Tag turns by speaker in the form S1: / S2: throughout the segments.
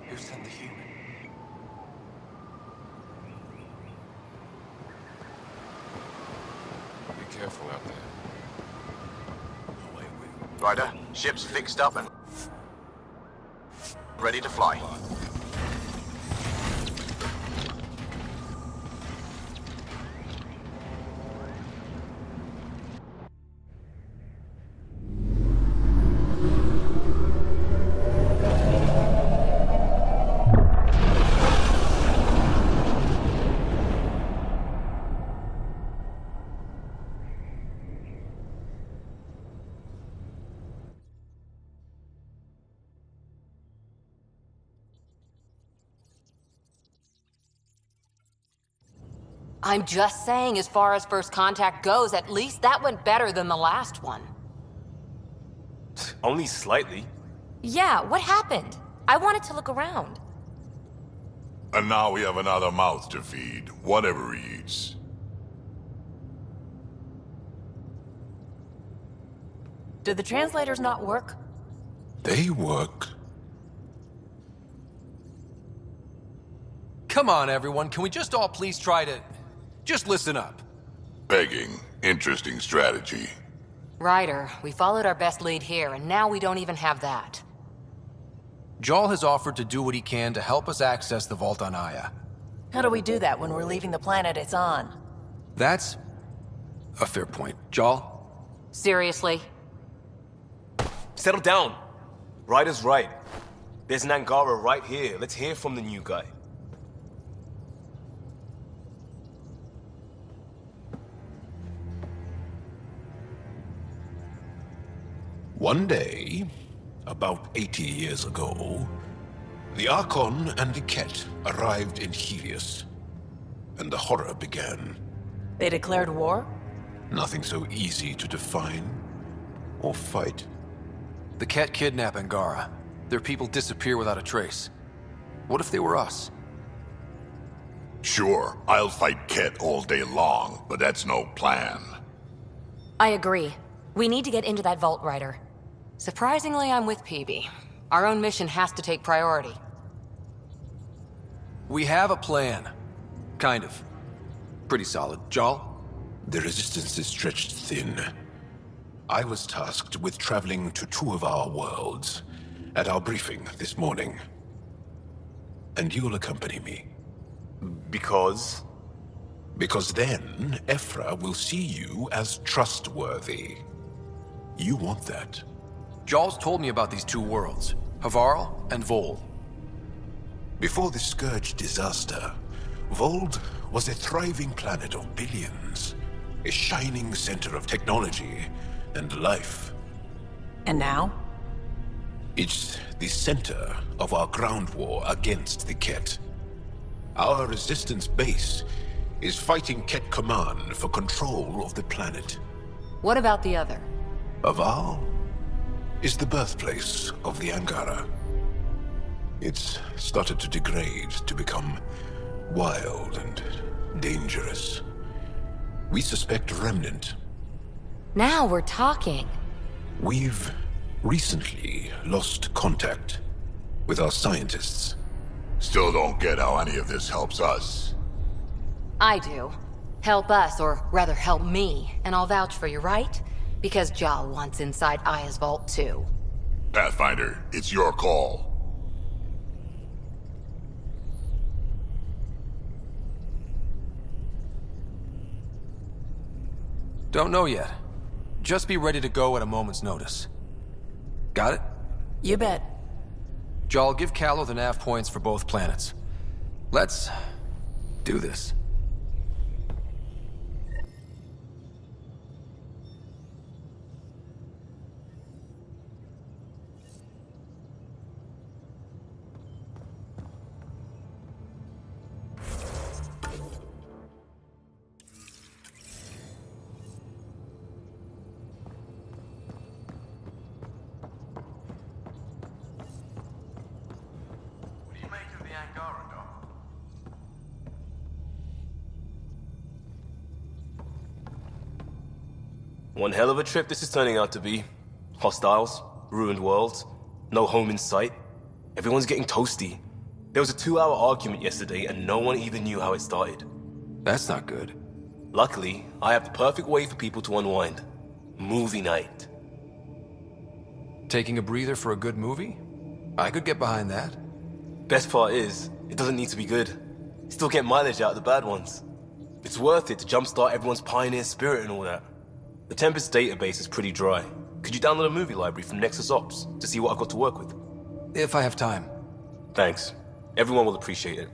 S1: Who sent the human? Be careful out there.
S2: Ryder, ship's fixed up and ready to fly.
S3: I'm just saying, as far as first contact goes, at least that went better than the last one.
S4: Only slightly.
S5: Yeah, what happened? I wanted to look around.
S6: And now we have another mouth to feed, whatever he eats.
S5: Did the translators not work?
S6: They work.
S7: Come on, everyone. Can we just all please try to... just listen up?
S6: Begging. Interesting strategy.
S3: Ryder, we followed our best lead here, and now we don't even have that.
S7: Jarl has offered to do what he can to help us access the vault on Aya.
S5: How do we do that when we're leaving the planet it's on?
S7: That's a fair point. Jarl?
S3: Seriously?
S4: Settle down. Ryder's right. There's an Angara right here. Let's hear from the new guy.
S6: One day, about 80 years ago, the Archon and the Ket arrived in Helios, and the horror began.
S5: They declared war?
S6: Nothing so easy to define or fight.
S7: The Ket kidnap Angara. Their people disappear without a trace. What if they were us?
S6: Sure, I'll fight Ket all day long, but that's no plan.
S5: I agree. We need to get into that vault, Ryder.
S3: Surprisingly, I'm with PB. Our own mission has to take priority.
S7: We have a plan. Kind of. Pretty solid. Jarl?
S6: The resistance is stretched thin. I was tasked with traveling to two of our worlds at our briefing this morning. And you'll accompany me.
S4: Because?
S6: Because then, Ephra will see you as trustworthy. You want that.
S7: Jarl's told me about these two worlds, Havarl and Vold.
S6: Before the Scourge disaster, Vold was a thriving planet of billions. A shining center of technology and life.
S5: And now?
S6: It's the center of our ground war against the Ket. Our resistance base is fighting Ket Command for control of the planet.
S3: What about the other?
S6: Havarl is the birthplace of the Angara. It's started to degrade, to become wild and dangerous. We suspect Remnant.
S5: Now we're talking.
S6: We've recently lost contact with our scientists. Still don't get how any of this helps us.
S3: I do. Help us, or rather help me, and I'll vouch for you, right? Because Jarl wants inside Aya's vault too.
S6: Pathfinder, it's your call.
S7: Don't know yet. Just be ready to go at a moment's notice. Got it?
S5: You bet.
S7: Jarl, give Callow the nav points for both planets. Let's do this.
S4: One hell of a trip this is turning out to be. Hostiles, ruined worlds, no home in sight. Everyone's getting toasty. There was a 2-hour argument yesterday and no one even knew how it started.
S7: That's not good.
S4: Luckily, I have the perfect way for people to unwind. Movie night.
S7: Taking a breather for a good movie? I could get behind that.
S4: Best part is, it doesn't need to be good. Still get mileage out of the bad ones. It's worth it to jumpstart everyone's pioneer spirit and all that. The Tempest database is pretty dry. Could you download a movie library from Nexus Ops to see what I've got to work with?
S7: If I have time.
S4: Thanks. Everyone will appreciate it.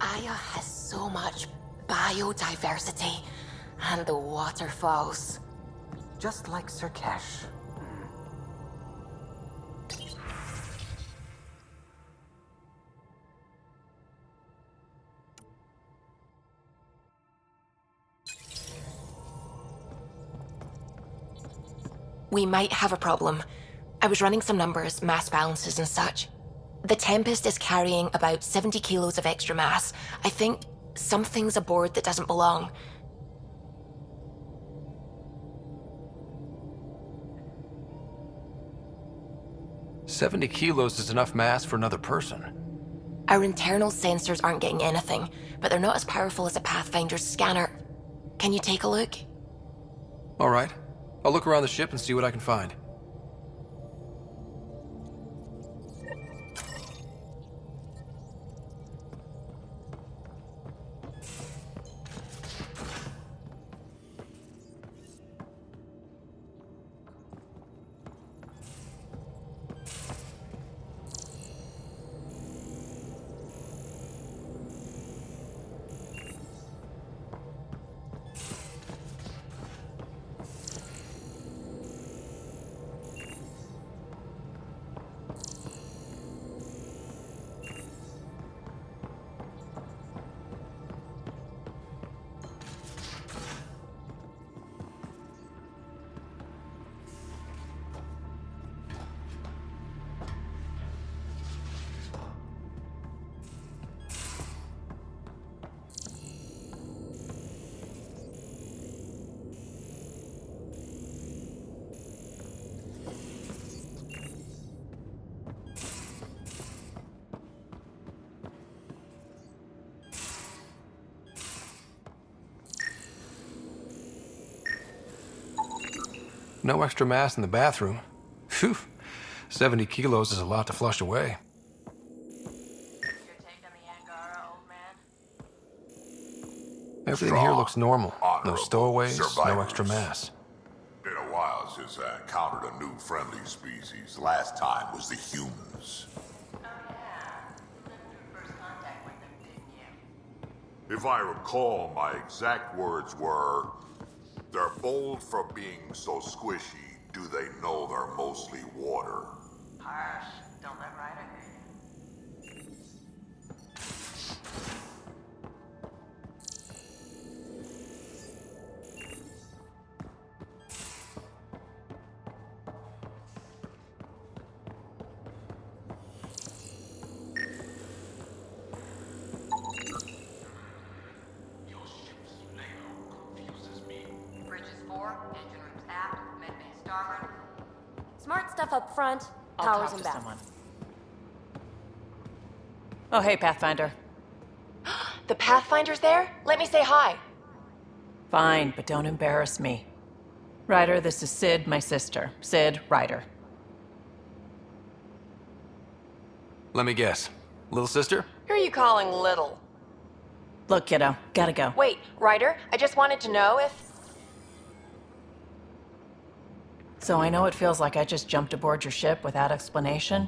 S3: Aya has so much biodiversity and the waterfalls.
S8: Just like Sir-Kesh.
S5: We might have a problem. I was running some numbers, mass balances and such. The Tempest is carrying about 70 kilos of extra mass. I think something's aboard that doesn't belong.
S7: "70 kilos is enough mass for another person."
S5: Our internal sensors aren't getting anything, but they're not as powerful as a Pathfinder's scanner. Can you take a look?
S7: All right. I'll look around the ship and see what I can find. No extra mass in the bathroom. Phew. 70 kilos is a lot to flush away. Everything here looks normal. No stowaways, no extra mass.
S9: Been a while since I encountered a new friendly species. Last time was the humans. If I recall, my exact words were, "They're bold for being so squishy. Do they know they're mostly water?"
S8: Harsh. Don't let Ryder hear you.
S3: Bridges 4, engine rooms aft, medbay starboard.
S5: Smart stuff up front,
S8: I'll
S5: powers
S8: talk
S5: and
S8: to
S5: back.
S8: someone. Oh, hey, Pathfinder.
S5: The Pathfinder's there? Let me say hi.
S8: Fine, but don't embarrass me. Ryder, this is Sid, my sister. Sid, Ryder.
S7: Let me guess. Little sister?
S5: Who are you calling little?
S8: Look, kiddo, gotta go.
S5: Wait, Ryder, I just wanted to know if...
S8: So I know it feels like I just jumped aboard your ship without explanation.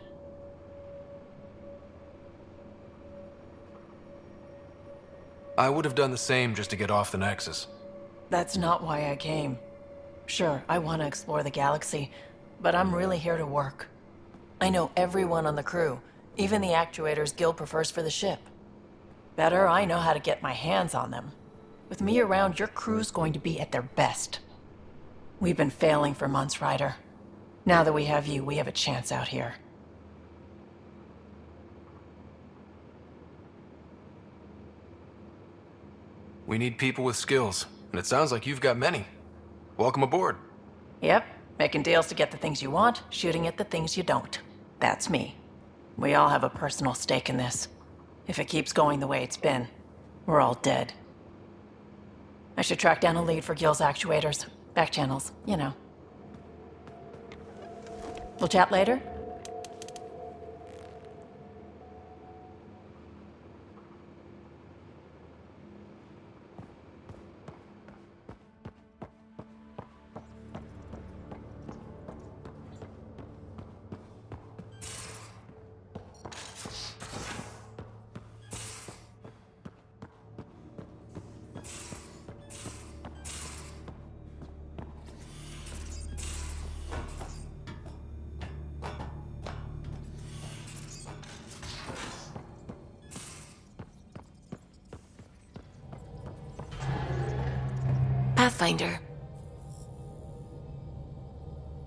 S7: I would have done the same just to get off the Nexus.
S8: That's not why I came. Sure, I want to explore the galaxy, but I'm really here to work. I know everyone on the crew, even the actuators Guild prefers for the ship. Better, I know how to get my hands on them. With me around, your crew's going to be at their best. We've been failing for months, Ryder. Now that we have you, we have a chance out here.
S7: We need people with skills, and it sounds like you've got many. Welcome aboard.
S8: Yep, making deals to get the things you want, shooting at the things you don't. That's me. We all have a personal stake in this. If it keeps going the way it's been, we're all dead. I should track down a lead for Gil's actuators. Back channels, you know. We'll chat later?
S5: Pathfinder.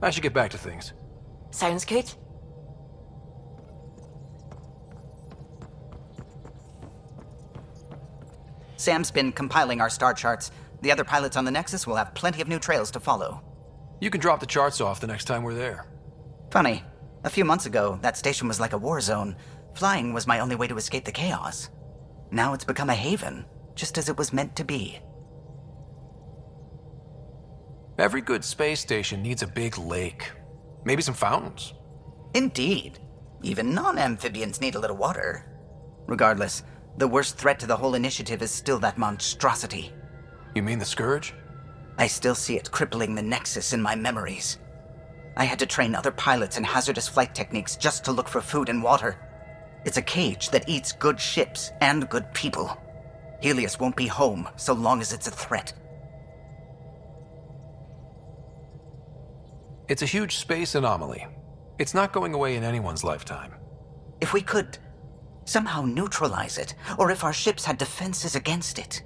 S7: I should get back to things.
S5: Sounds good.
S10: Sam's been compiling our star charts. The other pilots on the Nexus will have plenty of new trails to follow.
S7: You can drop the charts off the next time we're there.
S10: Funny, a few months ago, that station was like a war zone. Flying was my only way to escape the chaos. Now it's become a haven, just as it was meant to be.
S7: Every good space station needs a big lake. Maybe some fountains.
S10: Indeed. Even non-amphibians need a little water. Regardless, the worst threat to the whole initiative is still that monstrosity.
S7: You mean the Scourge?
S10: I still see it crippling the Nexus in my memories. I had to train other pilots in hazardous flight techniques just to look for food and water. It's a cage that eats good ships and good people. Helios won't be home so long as it's a threat.
S7: It's a huge space anomaly. It's not going away in anyone's lifetime.
S10: If we could somehow neutralize it, or if our ships had defenses against it.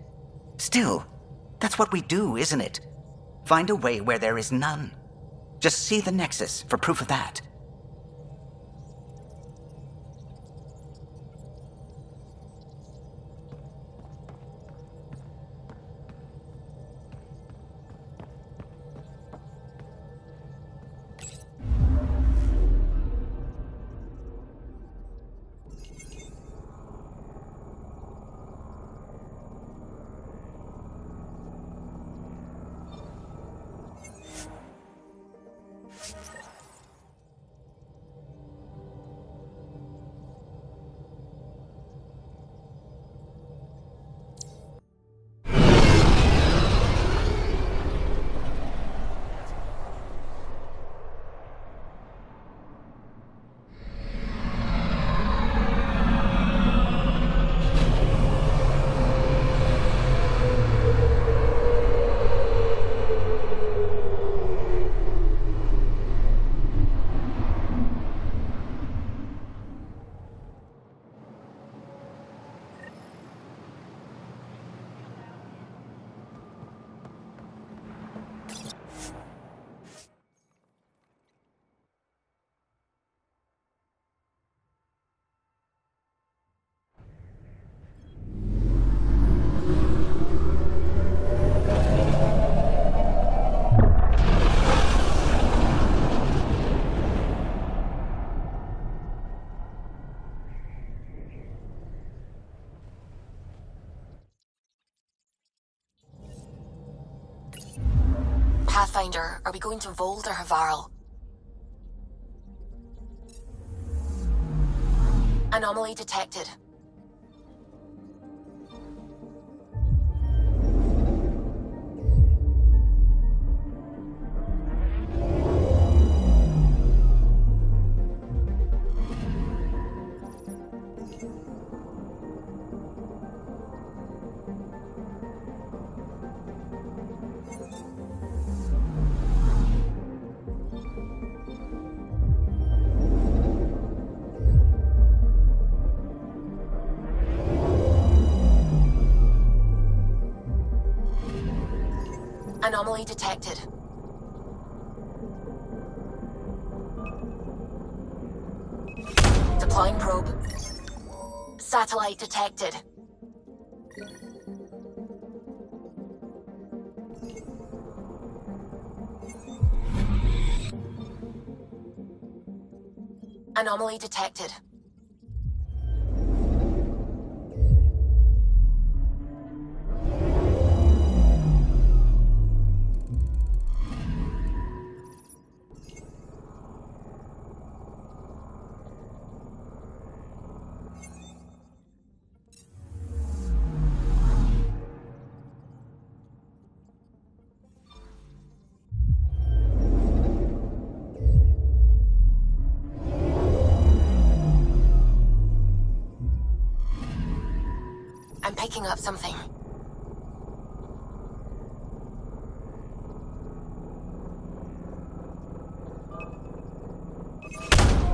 S10: Still, that's what we do, isn't it? Find a way where there is none. Just see the Nexus for proof of that.
S5: Pathfinder, are we going to Vold or Havarl? Anomaly detected. Anomaly detected. Deploying probe. Satellite detected. Anomaly detected. I'm picking up something.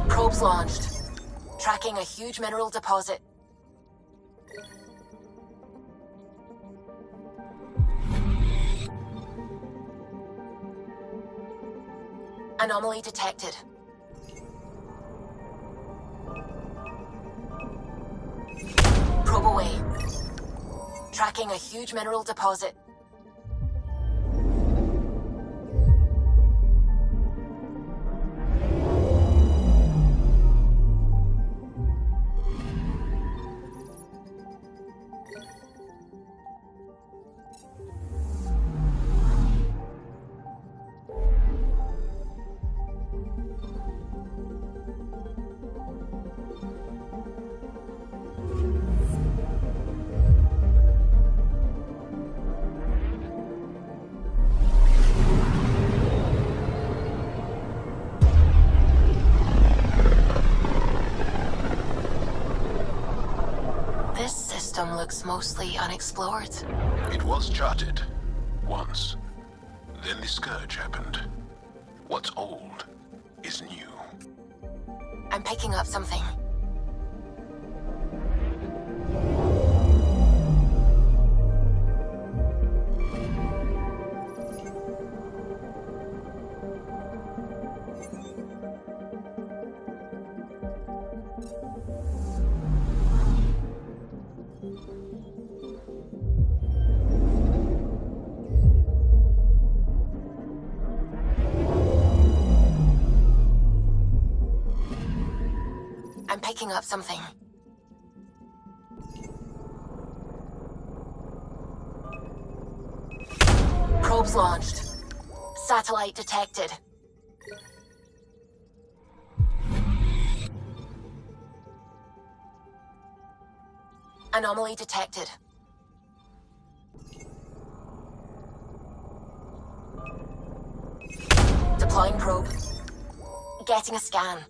S5: Probes launched. Tracking a huge mineral deposit. Anomaly detected. Probe away. Tracking a huge mineral deposit. This system looks mostly unexplored.
S6: It was charted. Once. Then the Scourge happened. What's old is new.
S5: I'm picking up something. I'm picking up something. Probes launched. Satellite detected. Anomaly detected. Deploying probe. Getting a scan.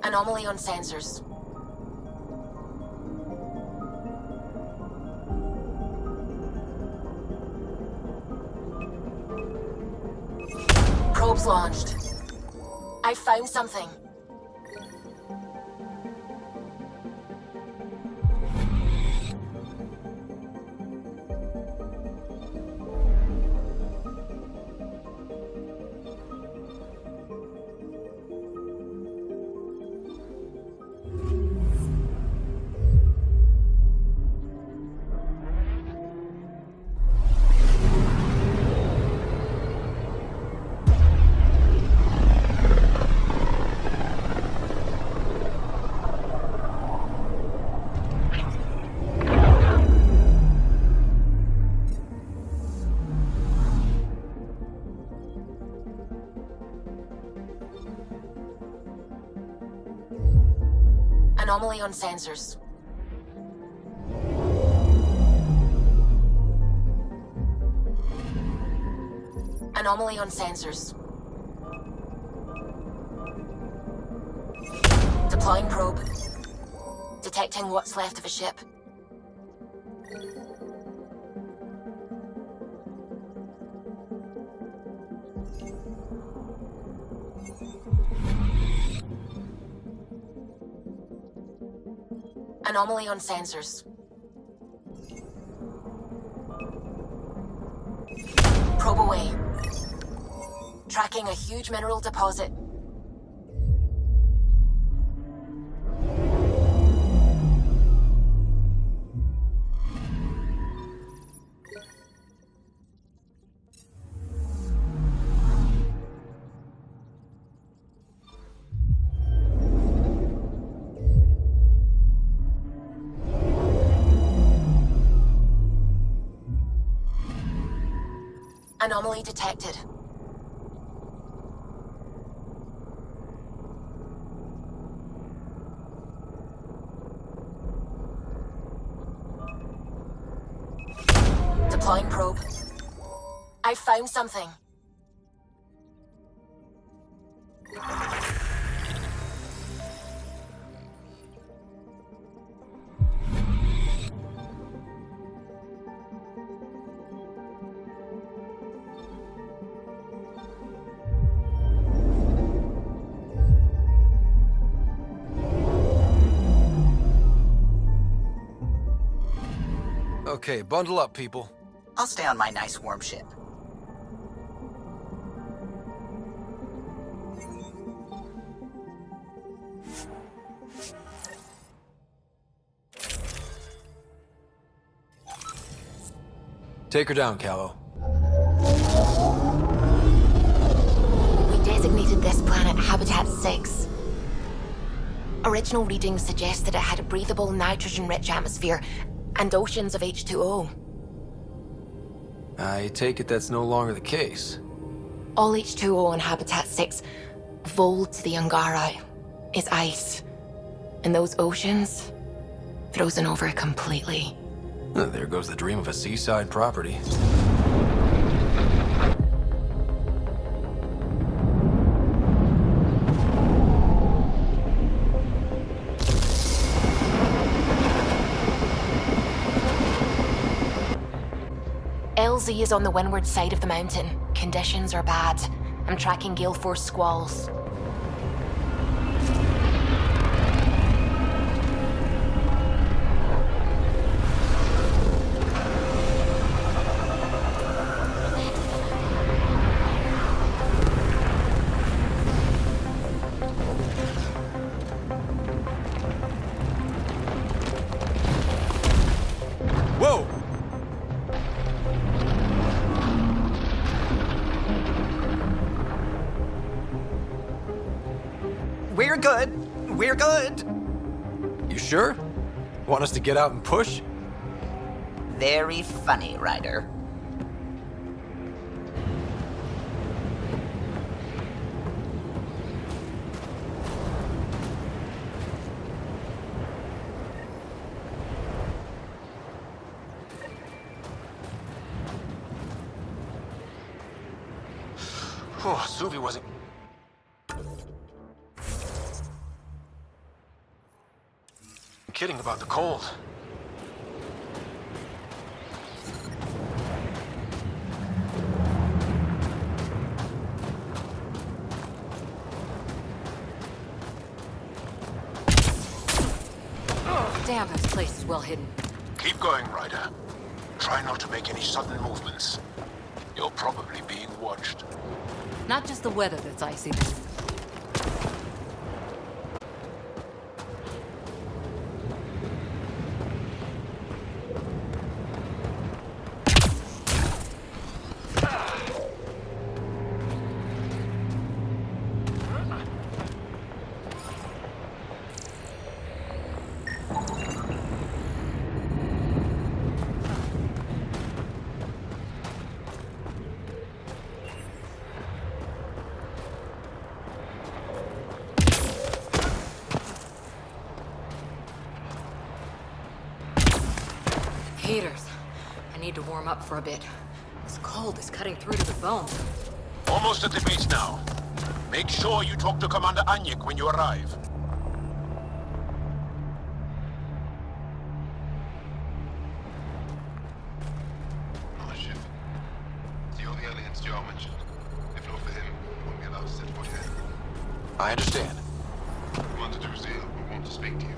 S5: Anomaly on sensors. Probes launched. I found something. Anomaly on sensors. Anomaly on sensors. Deploying probe. Detecting what's left of a ship. Anomaly on sensors. Probe away. Tracking a huge mineral deposit. Anomaly detected. Deploying probe. I found something.
S7: Okay, bundle up, people.
S10: I'll stay on my nice warm ship.
S7: Take her down, Callow.
S5: We designated this planet Habitat 6. Original readings suggest that it had a breathable, nitrogen-rich atmosphere and oceans of H2O.
S7: I take it that's no longer the case.
S5: All H2O on Habitat 6, vol to the Angara, is ice. And those oceans, frozen over completely.
S7: There goes the dream of a seaside property.
S5: LZ is on the windward side of the mountain. Conditions are bad. I'm tracking gale force squalls.
S7: Whoa!
S10: We're good. We're good.
S7: You sure? Want us to get out and push?
S10: Very funny, Ryder.
S1: Oh, Suvi wasn't... kidding about the cold.
S3: Damn, this place is well hidden.
S6: Keep going, Ryder. Try not to make any sudden movements. You're probably being watched.
S3: Not just the weather that's icy then. Peters, I need to warm up for a bit. This cold is cutting through to the bone.
S9: Almost at the base now. Make sure you talk to Commander Anyik when you arrive.
S11: On the ship. The only aliens Joe mentioned. If not for him, we wouldn't be allowed to set foot here.
S1: I understand.
S11: Commander Druzil will want to speak to you.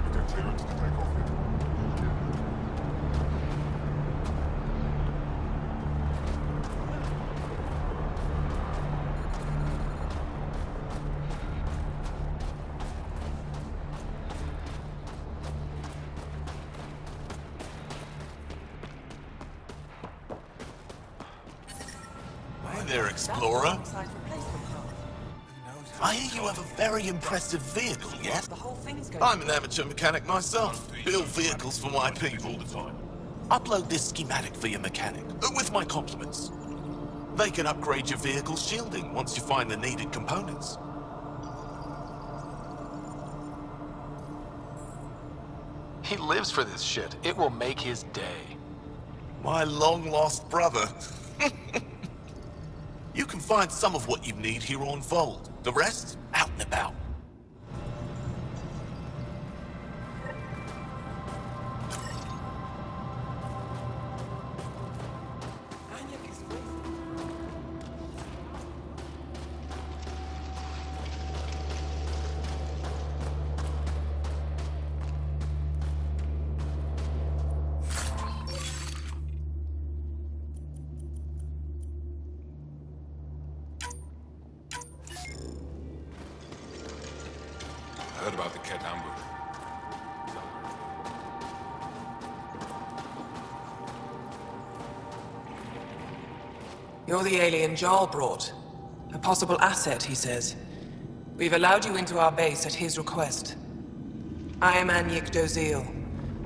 S11: You get clearance to take off here.
S12: Hi there, Explorer. I hear you have a very impressive vehicle, yes? I'm an amateur mechanic myself. Build vehicles for my people. Upload this schematic for your mechanic, with my compliments. They can upgrade your vehicle's shielding once you find the needed components.
S1: He lives for this shit. It will make his day.
S12: My long-lost brother. You can find some of what you need here on Fold. The rest, out and about.
S11: I heard about the Ket ambush.
S13: You're the alien Jarl brought. A possible asset, he says. We've allowed you into our base at his request. I am Anyik Dozil.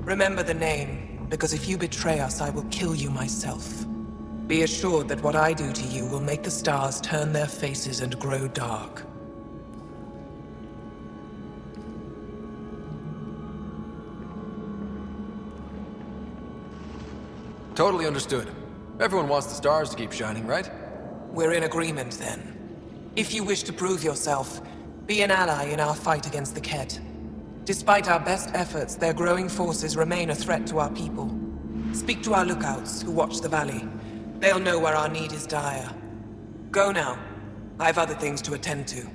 S13: Remember the name, because if you betray us, I will kill you myself. Be assured that what I do to you will make the stars turn their faces and grow dark.
S7: Totally understood. Everyone wants the stars to keep shining, right?
S13: We're in agreement, then. If you wish to prove yourself, be an ally in our fight against the Ket. Despite our best efforts, their growing forces remain a threat to our people. Speak to our lookouts, who watch the valley. They'll know where our need is dire. Go now. I've other things to attend to.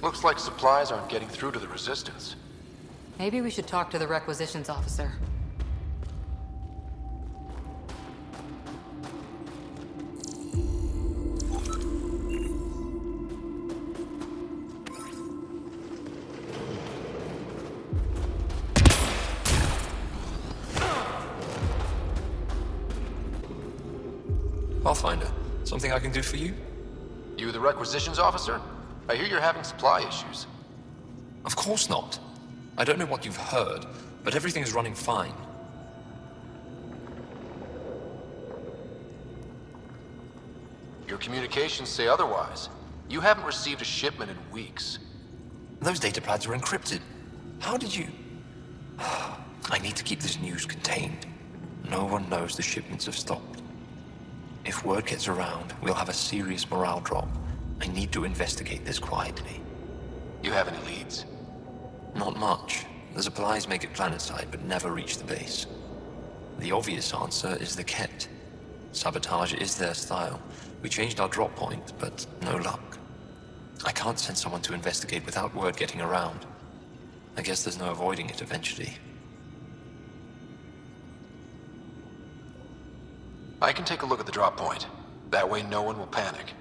S1: Looks like supplies aren't getting through to the Resistance.
S3: Maybe we should talk to the requisitions officer.
S7: Pathfinder, something I can do for you?
S1: You the requisitions officer? I hear you're having supply issues.
S7: Of course not. I don't know what you've heard, but everything is running fine.
S1: Your communications say otherwise. You haven't received a shipment in weeks.
S7: Those data pads are encrypted. How did you... I need to keep this news contained. No one knows the shipments have stopped. If word gets around, we'll have a serious morale drop. I need to investigate this quietly.
S1: You have any leads?
S7: Not much. The supplies make it planetside, but never reach the base. The obvious answer is the Ket. Sabotage is their style. We changed our drop point, but no luck. I can't send someone to investigate without word getting around. I guess there's no avoiding it eventually.
S1: I can take a look at the drop point. That way no one will panic.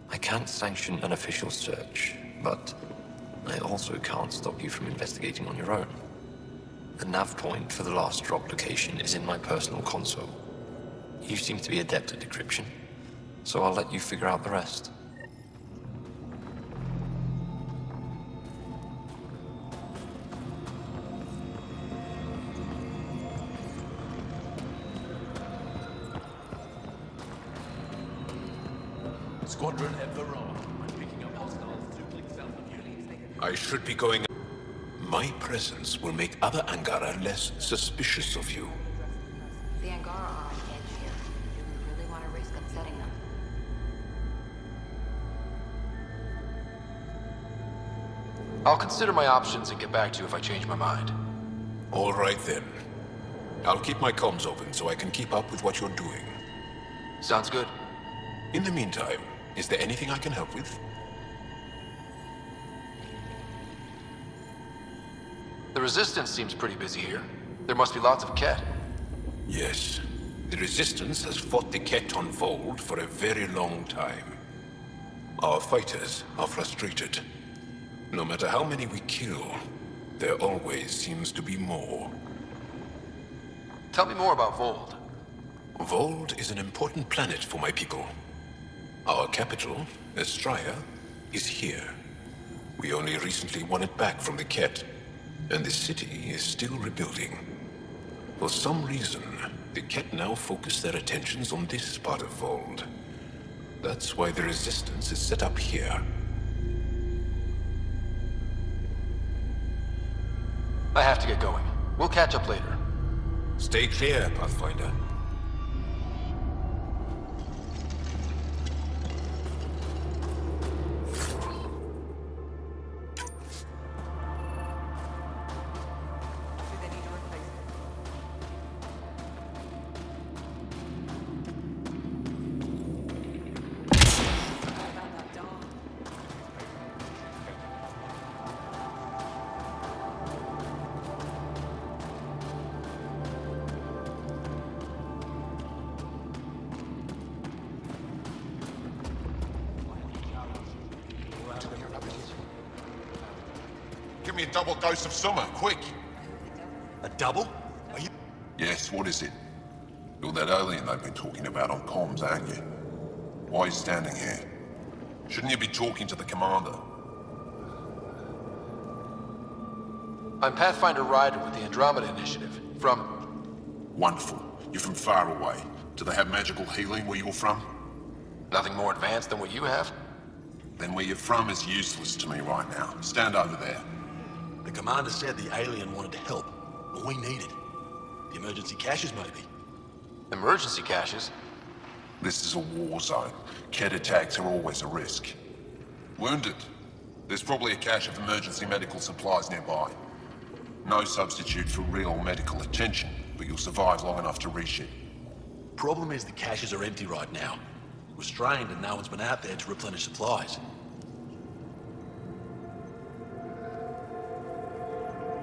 S7: I can't sanction an official search, but I also can't stop you from investigating on your own. The nav point for the last drop location is in my personal console. You seem to be adept at decryption, so I'll let you figure out the rest.
S6: Squadron Everard. I'm picking up hostiles 2 clicks south of you. I should be going. My presence will make other Angara less suspicious of you.
S3: The Angara are on edge here. Do we really want to risk upsetting them?
S1: I'll consider my options and get back to you if I change my mind.
S6: All right then. I'll keep my comms open so I can keep up with what you're doing.
S1: Sounds good.
S6: In the meantime, is there anything I can help with?
S1: The Resistance seems pretty busy here. There must be lots of Ket.
S6: Yes. The Resistance has fought the Ket on Vold for a very long time. Our fighters are frustrated. No matter how many we kill, there always seems to be more.
S1: Tell me more about Vold.
S6: Vold is an important planet for my people. Our capital, Estraya, is here. We only recently won it back from the Ket, and the city is still rebuilding. For some reason, the Ket now focus their attentions on this part of Vold. That's why the Resistance is set up here.
S1: I have to get going. We'll catch up later.
S6: Stay clear, Pathfinder.
S9: Give me a double dose of summer, quick.
S12: A double? Are you...
S9: Yes, what is it? You're that alien they've been talking about on comms, aren't you? Why are you standing here? Shouldn't you be talking to the commander?
S1: I'm Pathfinder Ryder with the Andromeda Initiative. From...
S9: Wonderful. You're from far away. Do they have magical healing where you're from?
S1: Nothing more advanced than what you have?
S9: Then where you're from is useless to me right now. Stand over there.
S12: The commander said the alien wanted to help. All we needed. The emergency caches, maybe.
S1: Emergency caches?
S9: This is a war zone. Ket attacks are always a risk. Wounded? There's probably a cache of emergency medical supplies nearby. No substitute for real medical attention, but you'll survive long enough to reship.
S12: Problem is the caches are empty right now. We're strained and no one's been out there to replenish supplies.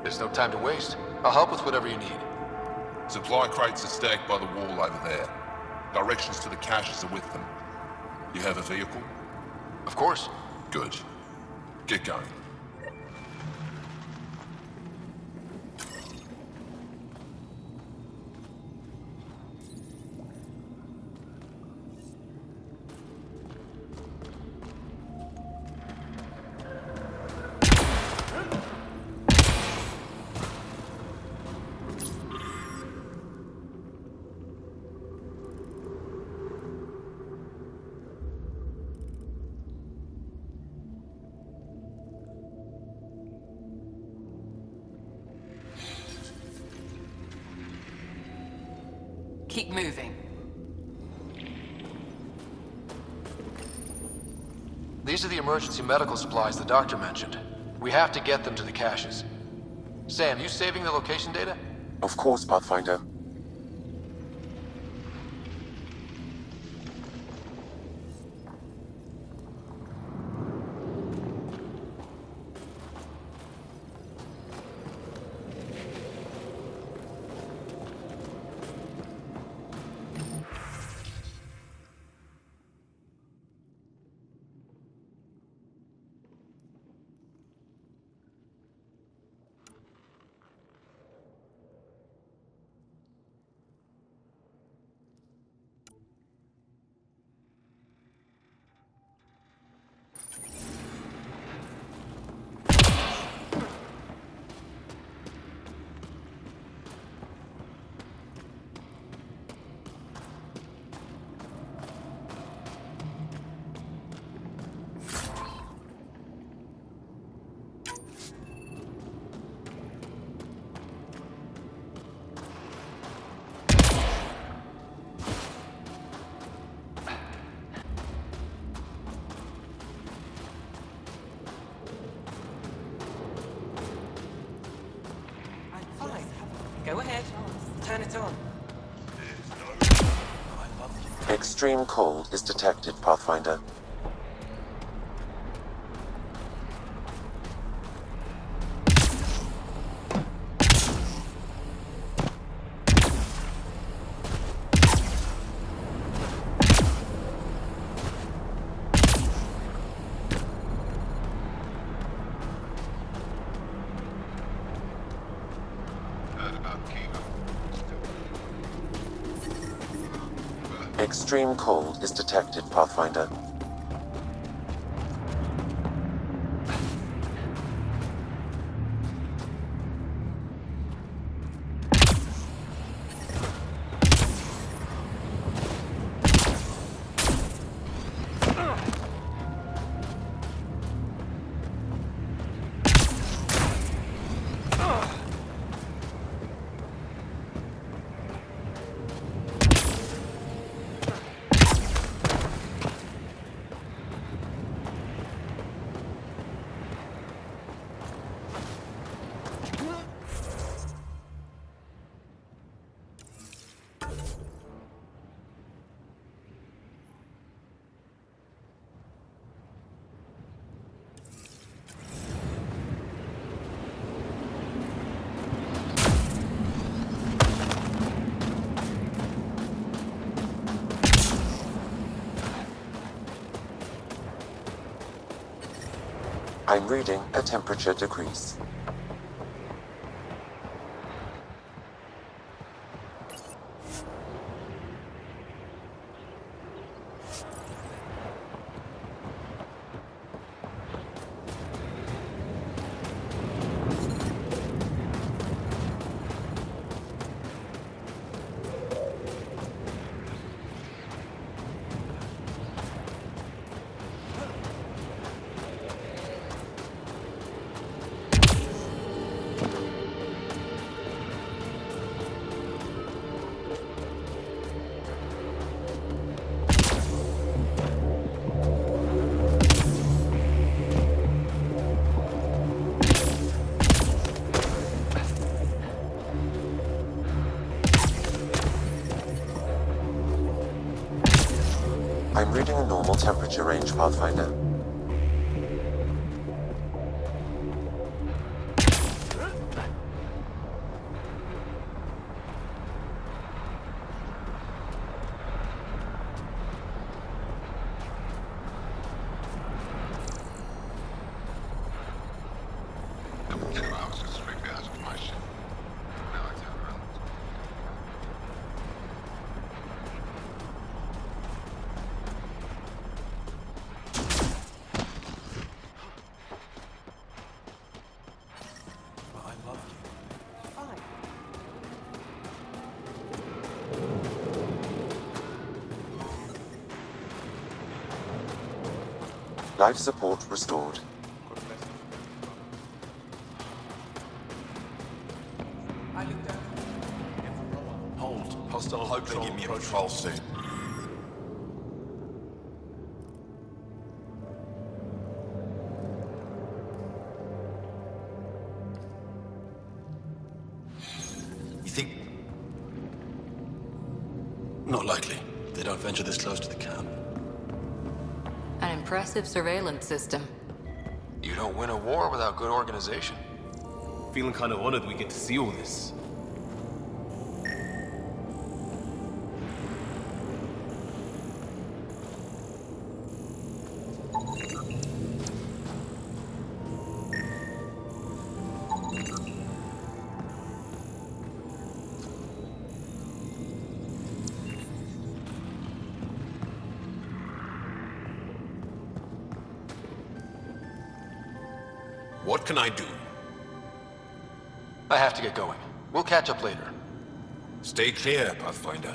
S1: There's no time to waste. I'll help with whatever you need.
S9: Supply crates are stacked by the wall over there. Directions to the caches are with them. You have a vehicle?
S1: Of course.
S9: Good. Get going.
S3: Keep moving.
S1: These are the emergency medical supplies the doctor mentioned. We have to get them to the caches. Sam, you saving the location data?
S14: Of course, Pathfinder.
S13: Fine. Go ahead. Turn it on.
S14: Extreme cold is detected, Pathfinder. Extreme cold is detected, Pathfinder. I'm reading a temperature decrease. I'm reading a normal temperature range, Pathfinder.
S11: I was just strictly out of my ship. Now I turn around.
S14: Life support restored.
S6: Hold. Hostile hope they give me a patrol soon.
S15: venture this close to the camp.
S3: An impressive surveillance system.
S1: You don't win a war without good organization.
S4: Feeling kind of honored we get to see all this.
S6: What can I do?
S1: I have to get going. We'll catch up later.
S6: Stay clear, Pathfinder.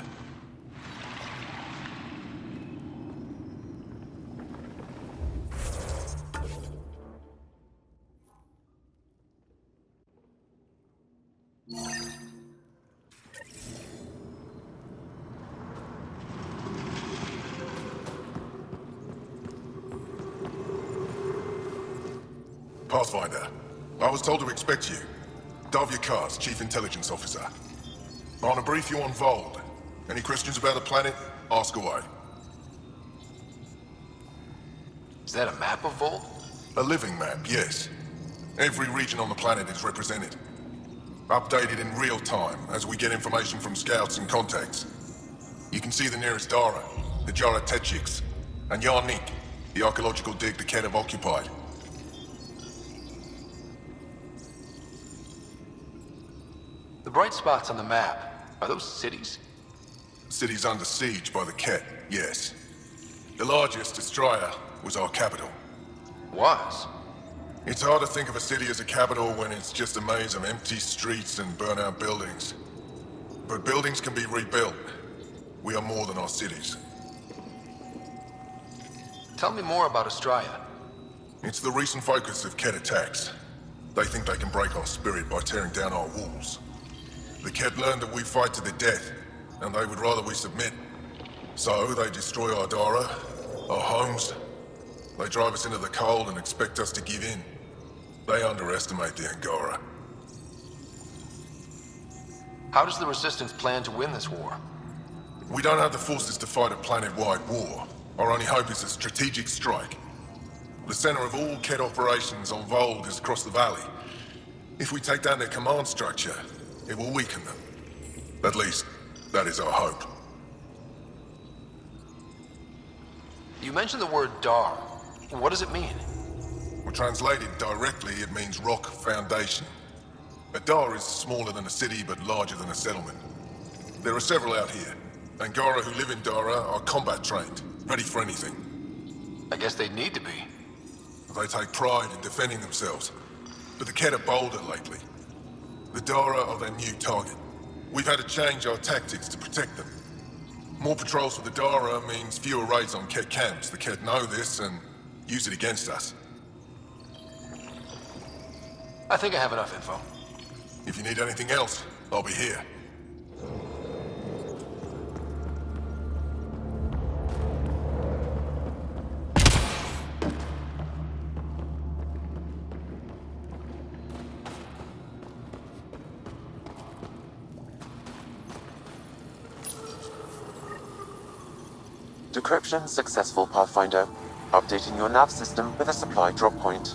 S9: Pathfinder, I was told to expect you. Davia, Chief Intelligence Officer. I want to brief you on Vold. Any questions about the planet? Ask away.
S1: Is that a map of Volt?
S9: A living map, yes. Every region on the planet is represented. Updated in real time as we get information from scouts and contacts. You can see the nearest Dara, the Jara Tetchiks, and Yarnik, the archaeological dig the Ket have occupied.
S1: The bright spots on the map, are those cities?
S9: Cities under siege by the Ket, yes. The largest, Estraya, was our capital.
S1: Was?
S9: It's hard to think of a city as a capital when it's just a maze of empty streets and burnt-out buildings. But buildings can be rebuilt. We are more than our cities.
S1: Tell me more about Estraya.
S9: It's the recent focus of Ket attacks. They think they can break our spirit by tearing down our walls. The Ket learned that we fight to the death, and they would rather we submit. So they destroy our Dara, our homes. They drive us into the cold and expect us to give in. They underestimate the Angara.
S1: How does the Resistance plan to win this war?
S9: We don't have the forces to fight a planet-wide war. Our only hope is a strategic strike. The center of all Ket operations on Vold is across the valley. If we take down their command structure, it will weaken them. At least, that is our hope.
S1: You mentioned the word Dar. What does it mean?
S9: Well, translated directly, it means rock foundation. A Dar is smaller than a city, but larger than a settlement. There are several out here. Angara who live in Dara are combat trained, ready for anything.
S1: I guess they need to be.
S9: They take pride in defending themselves. But the Ket are bolder lately. The Dara are their new target. We've had to change our tactics to protect them. More patrols for the Dara means fewer raids on Ket camps. The Ket know this and use it against us.
S1: I think I have enough info.
S9: If you need anything else, I'll be here.
S14: Decryption successful, Pathfinder. Updating your nav system with a supply drop point.